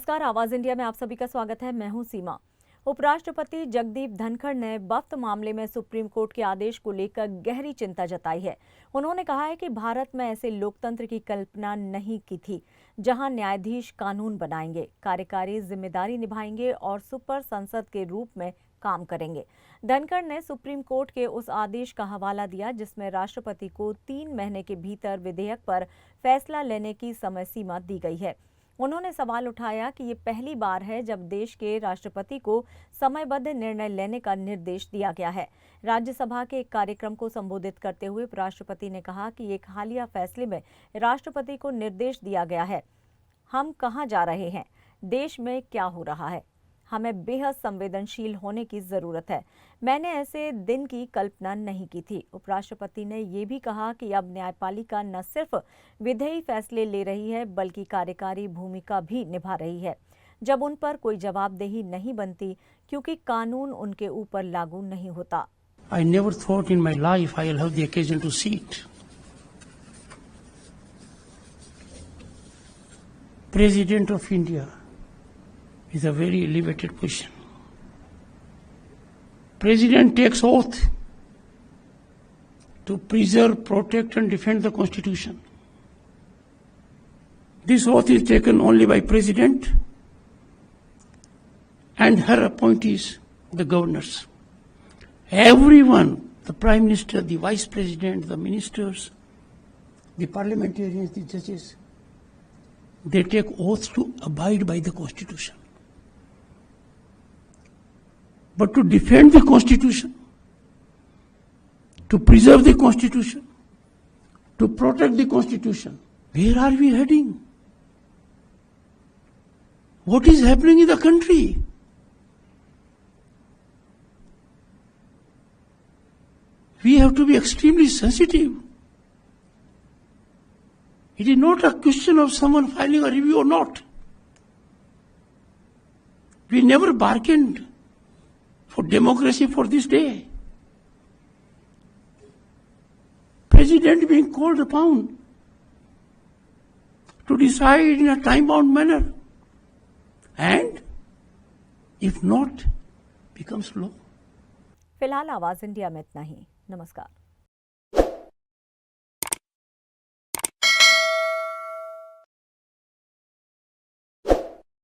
नमस्कार, आवाज इंडिया में आप सभी का स्वागत है। मैं हूं सीमा। उपराष्ट्रपति जगदीप धनखड़ ने वक्फ मामले में सुप्रीम कोर्ट के आदेश को लेकर गहरी चिंता जताई है। उन्होंने कहा है कि भारत में ऐसे लोकतंत्र की कल्पना नहीं की थी जहां न्यायाधीश कानून बनाएंगे, कार्यकारी जिम्मेदारी निभाएंगे और सुपर संसद के रूप में काम करेंगे। धनखड़ ने सुप्रीम कोर्ट के उस आदेश का हवाला दिया जिसमें राष्ट्रपति को 3 महीने के भीतर विधेयक पर फैसला लेने की समय सीमा दी गई है। उन्होंने सवाल उठाया कि ये पहली बार है जब देश के राष्ट्रपति को समयबद्ध निर्णय लेने का निर्देश दिया गया है। राज्यसभा के एक कार्यक्रम को संबोधित करते हुए उपराष्ट्रपति ने कहा कि एक हालिया फैसले में राष्ट्रपति को निर्देश दिया गया है, हम कहां जा रहे हैं, देश में क्या हो रहा है, हमें बेहद संवेदनशील होने की जरूरत है। मैंने ऐसे दिन की कल्पना नहीं की थी। उपराष्ट्रपति ने ये भी कहा कि अब न्यायपालिका न सिर्फ विधेयी फैसले ले रही है बल्कि कार्यकारी भूमिका भी निभा रही है जब उन पर कोई जवाबदेही नहीं बनती, क्योंकि कानून उनके ऊपर लागू नहीं होता। I never thought in my life I'll have the occasion to see it. President of India is a very elevated position. President takes oath to preserve, protect and defend the Constitution. This oath is taken only by President and her appointees, the governors. Everyone, the Prime Minister, the Vice President, the ministers, the parliamentarians, the judges, they take oaths to abide by the Constitution. But to defend the Constitution, to preserve the Constitution, to protect the Constitution, where are we heading? What is happening in the country? We have to be extremely sensitive. It is not a question of someone filing a review or not. We never bargained for democracy for this day. President being called upon to decide in a time-bound manner, and if not, becomes law. फिलहाल आवाज India में इतना ही। नमस्कार।